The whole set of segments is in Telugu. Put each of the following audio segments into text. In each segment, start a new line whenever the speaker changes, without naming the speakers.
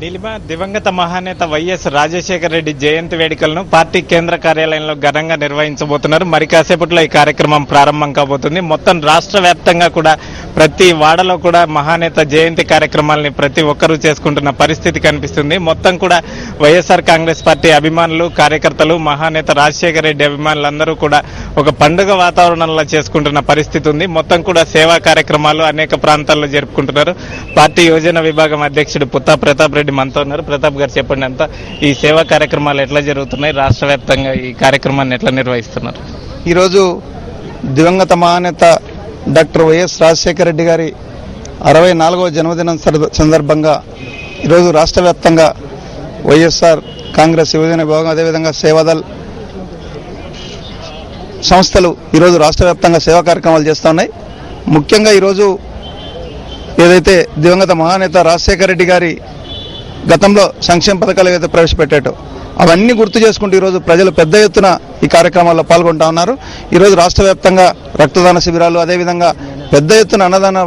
నీలిమ దివంగత మహానేత వైఎస్ రాజశేఖర రెడ్డి జయంతి వేడుకలను పార్టీ కేంద్ర కార్యాలయంలో ఘనంగా నిర్వహించబోతున్నారు. మరి కాసేపట్లో ఈ కార్యక్రమం ప్రారంభం కాబోతుంది. మొత్తం రాష్ట్ర వ్యాప్తంగా కూడా ప్రతి వాడలో కూడా మహానేత జయంతి కార్యక్రమాలని ప్రతి ఒక్కరూ చేసుకుంటున్న పరిస్థితి కనిపిస్తుంది. మొత్తం కూడా వైఎస్ఆర్ కాంగ్రెస్ పార్టీ అభిమానులు, కార్యకర్తలు, మహానేత రాజశేఖర రెడ్డి అభిమానులందరూ కూడా ఒక పండుగ వాతావరణంలో చేసుకుంటున్న పరిస్థితి ఉంది. మొత్తం కూడా సేవా కార్యక్రమాలు అనేక ప్రాంతాల్లో జరుపుకుంటున్నారు. పార్టీ యోజన విభాగం అధ్యక్షుడు పుత్తా ప్రతాప్ రెడ్డి మనతో ఉన్నారు. ప్రతాప్ గారు చెప్పండి, అంతా ఈ సేవా కార్యక్రమాలు ఎట్లా జరుగుతున్నాయి, రాష్ట్ర వ్యాప్తంగా ఈ కార్యక్రమాన్ని ఎట్లా నిర్వహిస్తున్నారు?
ఈరోజు దివంగత మహానేత డాక్టర్ వైఎస్ రాజశేఖర రెడ్డి గారి 64వ జన్మదినం సందర్భంగా ఈరోజు రాష్ట్ర వ్యాప్తంగా వైఎస్ఆర్ కాంగ్రెస్ యువజన విభాగం, అదేవిధంగా సేవాదల్ సంస్థలు ఈరోజు రాష్ట్ర వ్యాప్తంగా సేవా కార్యక్రమాలు చేస్తూ ఉన్నాయి. ముఖ్యంగా ఈరోజు ఏదైతే దివంగత మహానేత రాజశేఖర రెడ్డి గారి గతంలో సంక్షేమ పథకాలు ఏదైతే ప్రవేశపెట్టాటో అవన్నీ గుర్తు చేసుకుంటూ ఈరోజు ప్రజలు పెద్ద ఎత్తున ఈ కార్యక్రమాల్లో పాల్గొంటా ఉన్నారు. ఈరోజు రాష్ట్ర వ్యాప్తంగా రక్తదాన శిబిరాలు, అదేవిధంగా పెద్ద ఎత్తున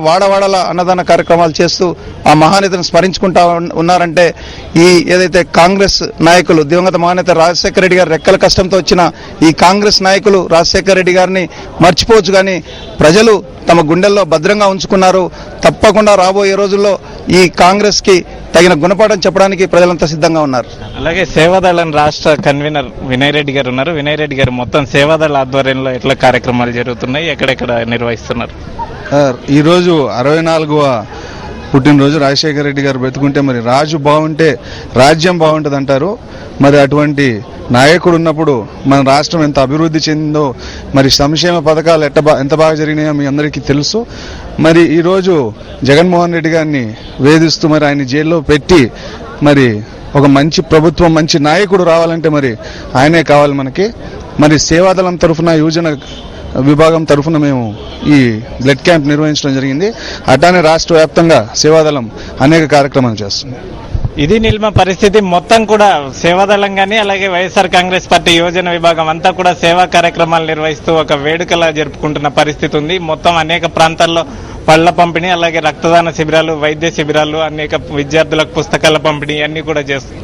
వాడవాడల అన్నదాన కార్యక్రమాలు చేస్తూ ఆ మహానేతను స్మరించుకుంటా ఉన్నారంటే ఈ ఏదైతే కాంగ్రెస్ నాయకులు దివంగత మహానేత రాజశేఖర రెడ్డి గారి రెక్కల కష్టంతో వచ్చిన ఈ కాంగ్రెస్ నాయకులు రాజశేఖర రెడ్డి గారిని మర్చిపోవచ్చు, కానీ ప్రజలు తమ గుండెల్లో భద్రంగా ఉంచుకున్నారు. తప్పకుండా రాబోయే రోజుల్లో ఈ కాంగ్రెస్ కి తగిన గుణపాఠం చెప్పడానికి ప్రజలంతా సిద్ధంగా ఉన్నారు.
అలాగే సేవాదళం రాష్ట్ర కన్వీనర్ వినయ్ రెడ్డి గారు ఉన్నారు. వినయ్ రెడ్డి గారు, మొత్తం సేవాదళ ఆధ్వర్యంలో ఎట్లా కార్యక్రమాలు జరుగుతున్నాయి, ఎక్కడెక్కడ నిర్వహిస్తున్నారు?
ఈరోజు 64వ పుట్టినరోజు రాజశేఖర రెడ్డి గారు బ్రతుకుంటే మరి రాజు బాగుంటే రాజ్యం బాగుంటుంది అంటారు. మరి అటువంటి నాయకుడు ఉన్నప్పుడు మన రాష్ట్రం ఎంత అభివృద్ధి చెందిందో, మరి సంక్షేమ పథకాలు ఎంత బాగా జరిగినాయో మీ అందరికీ తెలుసు. మరి ఈరోజు జగన్మోహన్ రెడ్డి గారిని వేధిస్తూ మరి ఆయన జైల్లో పెట్టి మరి ఒక మంచి ప్రభుత్వం, మంచి నాయకుడు రావాలంటే మరి ఆయనే కావాలి మనకి. మరి సేవాదళం తరఫున, యువజన విభాగం తరఫున మేము ఈ బ్లడ్ క్యాంప్ నిర్వహించడం జరిగింది. అట్లానే రాష్ట్ర వ్యాప్తంగా సేవాదళం అనేక కార్యక్రమాలు చేస్తుంది.
ఇది నిల్మ పరిస్థితి. మొత్తం కూడా సేవాదళం కానీ అలాగే వైఎస్ఆర్ కాంగ్రెస్ పార్టీ యువజన విభాగం అంతా కూడా సేవా కార్యక్రమాలు నిర్వహిస్తూ ఒక వేడుకలా జరుపుకుంటున్న పరిస్థితి ఉంది. మొత్తం అనేక ప్రాంతాల్లో పళ్ల పంపిణీ, అలాగే రక్తదాన శిబిరాలు, వైద్య శిబిరాలు, అనేక విద్యార్థులకు పుస్తకాల పంపిణీ అన్ని కూడా చేస్తుంది.